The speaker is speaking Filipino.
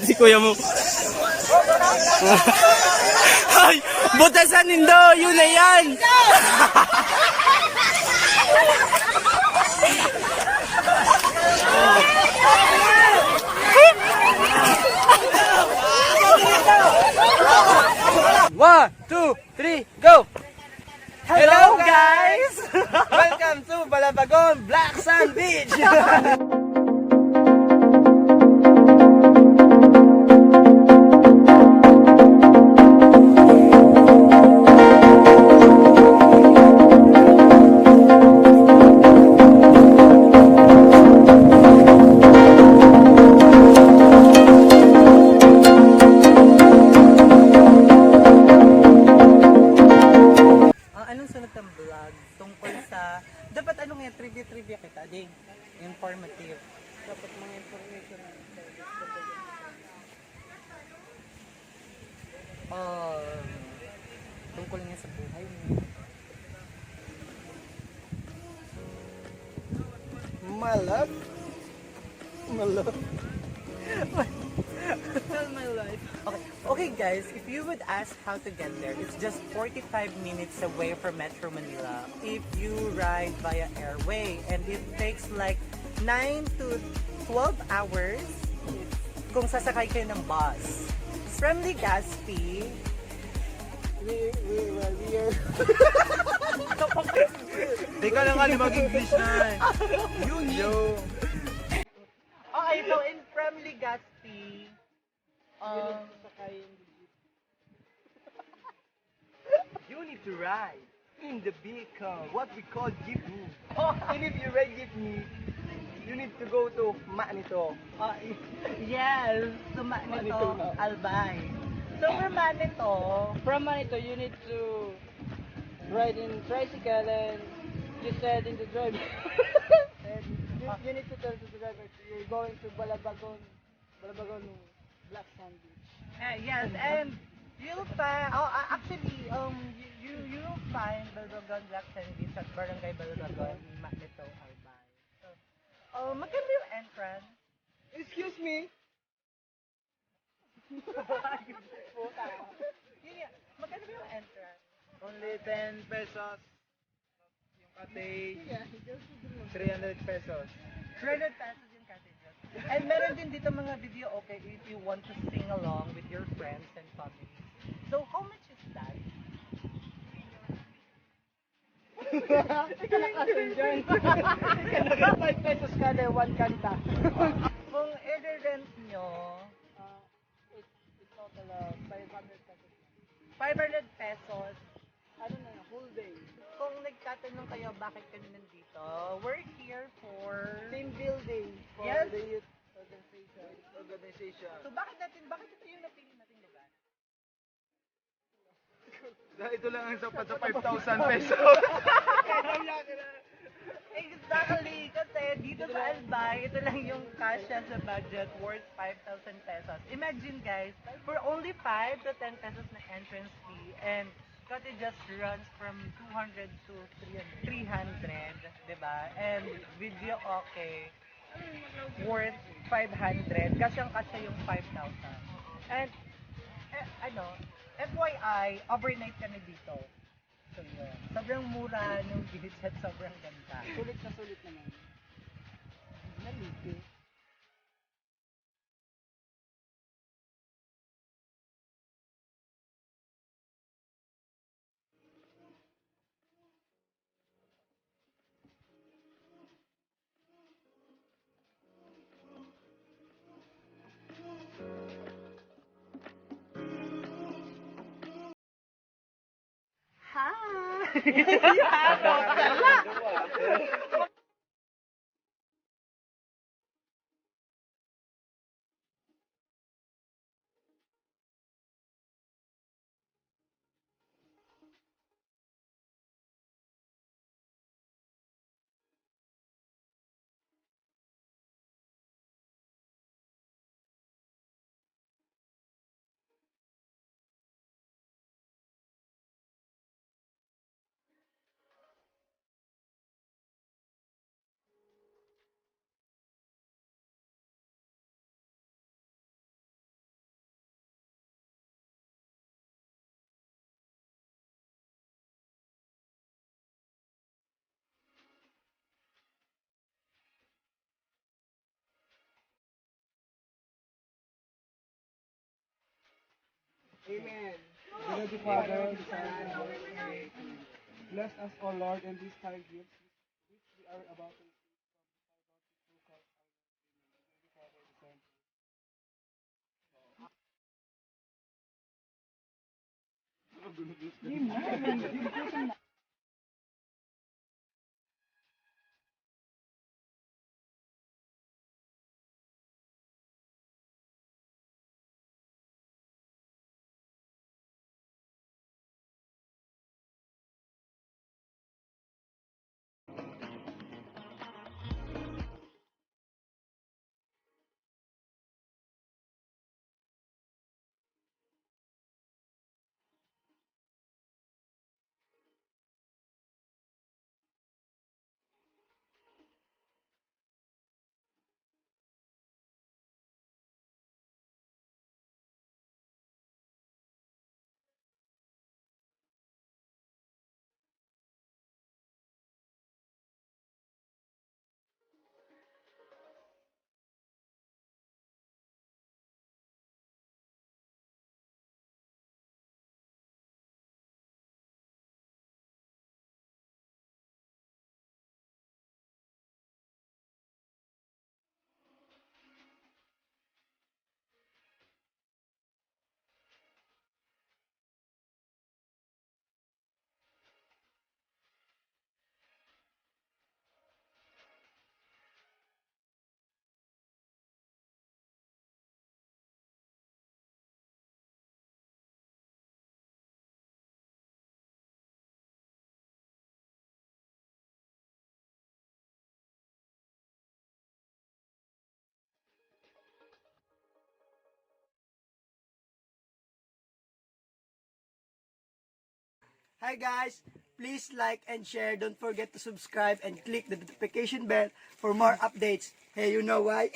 Si kuya mo. Ay, butasan nindo, yun na yan. One, two, three, go! Hello guys! Welcome to Balabagon, Black Sand Beach! Dapat ano nga, trivia kita, ding. Informative. Dapat mga information na tungkol nga sa buhay mo. Malap? Malap? Tell my life. Okay guys, if you would ask how to get there, it's just 45 minutes away from Metro Manila if you ride via airway, and it takes like 9 to 12 hours kung sasakay kayo ng bus. From Legazpi, we are Teka lang nga, mag-English na. Yo. Okay, so from Legazpi, You need to ride in the vehicle, what we call jeepney. And if you ride jeepney, you need to go to Manito. yes, to Manito, Albay. So from Manito, you need to ride in tricycle and just said in the driver. And you need to tell to the driver you're going to Balabagon Black Sand Beach. Yes, and you'll find you'll find Balabagon Black Sand Beach at Barangay Balabagon, Manito, Albay. So, maganda yung entrance. Excuse me? Maganda yung entrance. Only 10 pesos. Yung cottage, 300 pesos. 300 pesos yung cottage. And meron din dito mga video, okay, if you want to sing along with your friends and family. So, how much is that? Ikaw lang kasin dyan. 5 pesos kada, 1 kanta. Kung i-rent nyo, It's total 500 pesos. 500 pesos. Ano na, whole day. Kung nagtatanong kayo bakit kami nandito, we're here for Team building for Yes. the youth organization. So bakit ito yung napili nating lugar? Dahil ito lang ang sapat sa 5,000 pesos. Exactly, kasi dito sa Albay, ito lang yung kasya sa budget worth 5,000 pesos. Imagine guys, for only 5 to 10 pesos na entrance fee, and cottage runs from 200 to 300, diba? And video okay, worth 500, kasyang-kasya yung 5,000. And, FYI, overnight kami dito. So yun, sobrang mura ng beach at sobrang ganda. Sulit naman. Naliti. Hi! Amen. Beloved Father, the Son, and the Holy Spirit, bless us, O Lord, in these kind gifts which we are about to receive from the Christ our Lord. Amen. Beloved Father, the Son, Hi guys, please like and share. Don't forget to subscribe and click the notification bell for more updates. Hey, you know why?